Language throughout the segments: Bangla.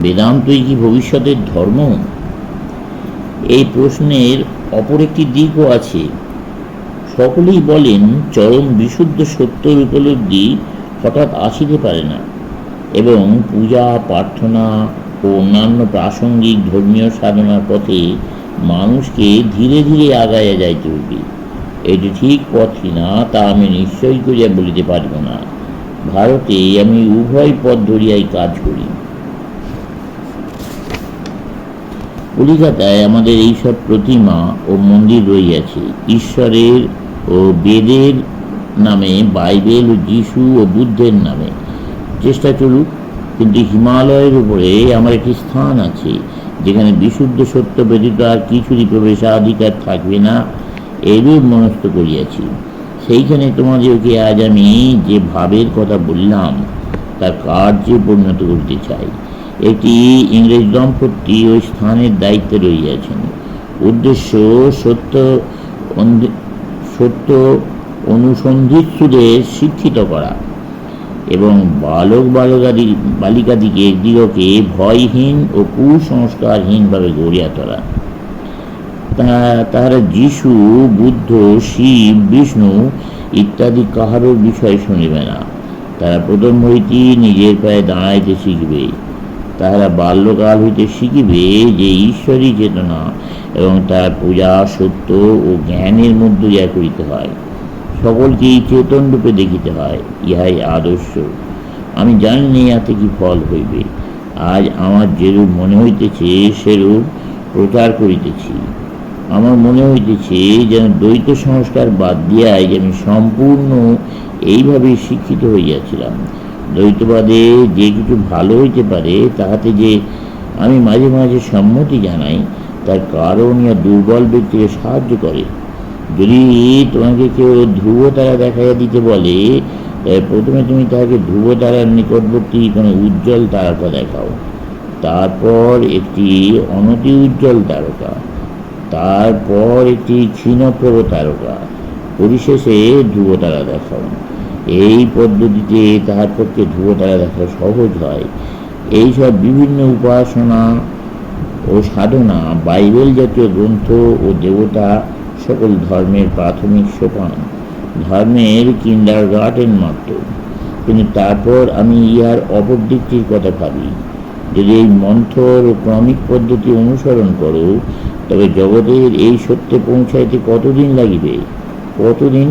বেদান্তই কি ভবিষ্যতের ধর্ম? এই প্রশ্নের অপর একটি দিকও আছে। সকলেই বলেন চরম বিশুদ্ধ সত্যের উপলব্ধি হঠাৎ আসিতে পারে না, এবং পূজা প্রার্থনা ও অন্যান্য প্রাসঙ্গিক ধর্মীয় সাধনার পথে মানুষকে ধীরে ধীরে আগাইয়া যাইতে হইবে। এটি ঠিক পথ কিনা তা আমি নিশ্চয় করিয়া বলিতে পারিব না। ভারতে আমি উভয় পথ ধরিয়াই কাজ করি। কলিকাতায় আমাদের এইসব প্রতিমা ও মন্দির রইয়াছে ঈশ্বরের ও বেদের নামে, বাইবেল ও যিশু ও বুদ্ধের নামে। চেষ্টা চলুক, কিন্তু হিমালয়ের উপরে আমার একটি স্থান আছে যেখানে বিশুদ্ধ সত্য ব্যতীত আর কিছুরই প্রবেশাধিকার থাকবে না, এরূপ মনস্থ করিয়াছি। সেইখানে তোমাদেরকে আজ আমি যে ভাবের কথা বললাম তার কার্যে পরিণত করতে চাই। একটি ইংরেজ দম্পতি ওই স্থানের দায়িত্বে রইয়াছেন। উদ্দেশ্য সত্য অনুসন্ধিৎসুদের শিক্ষিত করা এবং বালিকাদিগকে ভয়হীন ও কুসংস্কারহীনভাবে গড়িয়া তোলা। তাহারা যিশু, বুদ্ধ, শিব, বিষ্ণু ইত্যাদি কাহারও বিষয় শুনিবে না। তারা প্রথম হইতেই নিজের পায়ে দাঁড়াইতে শিখবে। তাহারা বাল্যকাল হইতে শিখিবে যে ঈশ্বরই চেতনা এবং তার পূজা সত্য ও জ্ঞানের মধ্য দিয়া করিতে হয়। সকলকেই চেতন রূপে দেখিতে হয়, ইহাই আদর্শ। আমি জানি না ইহাতে কি ফল হইবে। আজ আমার যেরূপ মনে হইতেছে সেরূপ প্রচার করিতেছি। আমার মনে হইতেছে যেন দ্বৈত সংস্কার বাদ দিয়াই আমি সম্পূর্ণ এইভাবেই শিক্ষিত হইয়াছিলাম। দ্বৈতবাদে যে কিছু ভালো হইতে পারে তাহাতে যে আমি মাঝে মাঝে সম্মতি জানাই, তার কারণ ইহা দুর্বল ব্যক্তিকে সাহায্য করে। যদি তোমাকে কেউ ধ্রুব তারা দেখাইয়া দিতে বলে, প্রথমে তুমি তাহাকে ধ্রুব তারার নিকটবর্তী কোনো উজ্জ্বল তারকা দেখাও, তারপর একটি অনতি উজ্জ্বল তারকা, তারপর একটি ক্ষীণপ্রভ তারকা, পরিশেষে ধ্রুব তারা দেখাও। এই পদ্ধতিতে তাহার পক্ষে ধ্রুব তারা দেখা সহজ হয়। এইসব বিভিন্ন উপাসনা ও সাধনা বাইবেল জাতীয় গ্রন্থ ও দেবতা সকল ধর্মের প্রাথমিক সোপান, ধর্মের কিন্ডারগার্টেন মাত্র। কিন্তু তারপর আমি ইহার অপর দিকটির কথা ভাবি। যদি এই মন্থর ও ক্রমিক পদ্ধতি অনুসরণ করো, তবে জগতের এই সত্যে পৌঁছাইতে কতদিন লাগিবে? কতদিন?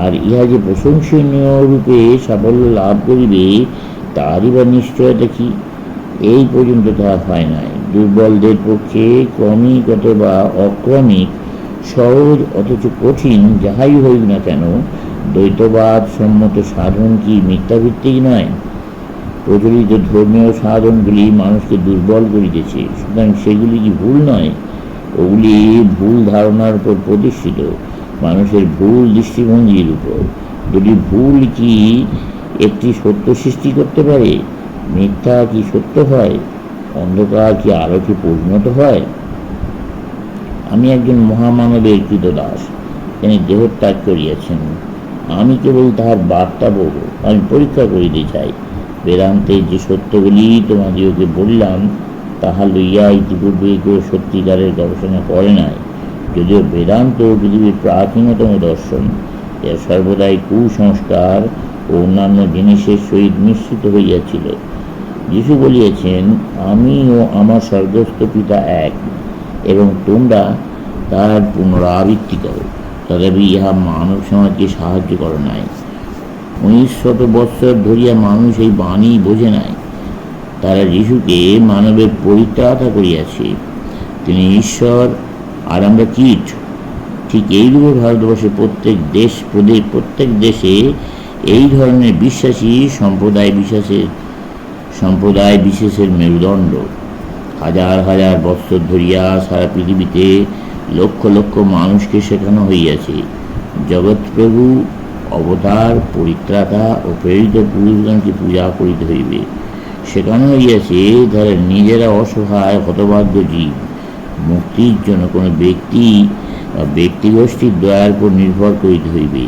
আর ইহা যে প্রশংসনীয় রূপে সাফল্য লাভ করিবে তারই বা নিশ্চয়তা কি? এই পর্যন্ত তাহা হয় নাই। দুর্বলদের পক্ষে ক্রমিক অথবা অক্রমিক, সহজ অথচ কঠিন যাহাই হইক না কেন, দ্বৈতবাদ সম্মত সাধন কি মিথ্যাভিত্তিক নয়? প্রচলিত ধর্মীয় সাধনগুলি মানুষকে দুর্বল করিতেছে, সুতরাং সেগুলি কি ভুল নয়? ওগুলি ভুল ধারণার উপর প্রতিষ্ঠিত, মানুষের ভুল দৃষ্টিভঙ্গির উপর। যদি ভুল কি একটি সত্য সৃষ্টি করতে পারে? মিথ্যা কি সত্য হয়? অন্ধকার কি আলোকে পরিণত হয়? আমি একজন মহামানবের কৃতদাস। তিনি দেহত্যাগ করিয়াছেন। আমি কেবল তাহার বার্তা বলব, আমি পরীক্ষা করিতে চাই। বেদান্তের যে সত্যগুলি তোমাদিওকে বললাম, তাহা লইয়া ইতিপূর্বে কেউ সত্যিকারের গবেষণা করে নাই। যদিও বেদান্ত পৃথিবীর প্রাচীনতম দর্শন, এর সর্বদাই কুসংস্কার ও অন্যান্য জিনিসের সহিত মিশ্রিত হইয়াছিল। যিশু বলিয়াছেন, আমি ও আমার স্বর্গস্থ পিতা এক, এবং তোমরা তার পুনরাবৃত্তি করো। তথাপি ইহা মানব সমাজকে সাহায্য করে নাই। 1900 বৎসর ধরিয়া মানুষ এই বাণী বোঝে নাই। তারা যিশুকে মানবের পরিত্রাতা করিয়াছে। তিনি ঈশ্বর আর আমরা কীট। ঠিক এইরূপে ভারতবর্ষে প্রত্যেক দেশে এই ধরনের বিশ্বাসী সম্প্রদায় বিশেষের মেরুদণ্ড। হাজার হাজার বৎসর ধরিয়া সারা পৃথিবীতে লক্ষ লক্ষ মানুষকে শেখানো হইয়াছে জগৎপ্রভু, অবতার, পরিত্রাতা ও প্রেরিত পুরুষগণকে পূজা করিতে হইবে। শেখানো হইয়াছে তারা নিজেরা অসহায় হতভাগ্য জীব। মুক্তির জন্য কোনো ব্যক্তি বা ব্যক্তিগোষ্ঠীর দয়ার উপর নির্ভর করিতে হইবে।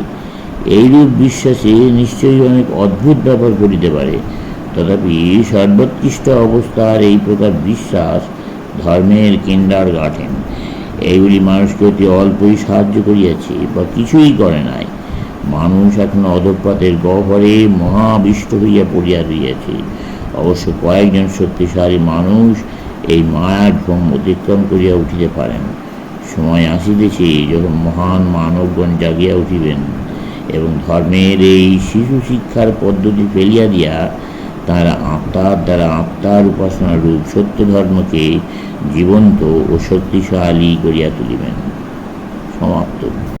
এইরূপ বিশ্বাসে নিশ্চয়ই অনেক অদ্ভুত ব্যাপার ঘটিতে পারে। তথাপি সর্বোৎকৃষ্ট অবস্থার এই প্রকার বিশ্বাস ধর্মের কিন্ডার গার্ডেন। এইগুলি মানুষকে অতি অল্পই সাহায্য করিয়াছে বা কিছুই করে নাই। মানুষ এখন অধঃপাতের গহ্বরে মহাবিষ্ট হইয়া পড়িয়া রইয়াছে। অবশ্য কয়েকজন শক্তিশালী মানুষ এই মায়ার ভ্রম অতিক্রম করিয়া উঠিতে পারেন। সময় আসিতেছে যখন মহান মানবগণ জাগিয়া উঠিবেন এবং ধর্মের এই শিশু শিক্ষার পদ্ধতি ফেলিয়া দিয়া তাঁরা আত্মার দ্বারা আত্মার উপাসনার রূপ সত্য ধর্মকে জীবন্ত ও শক্তিশালী করিয়া তুলিবেন। সমাপ্ত।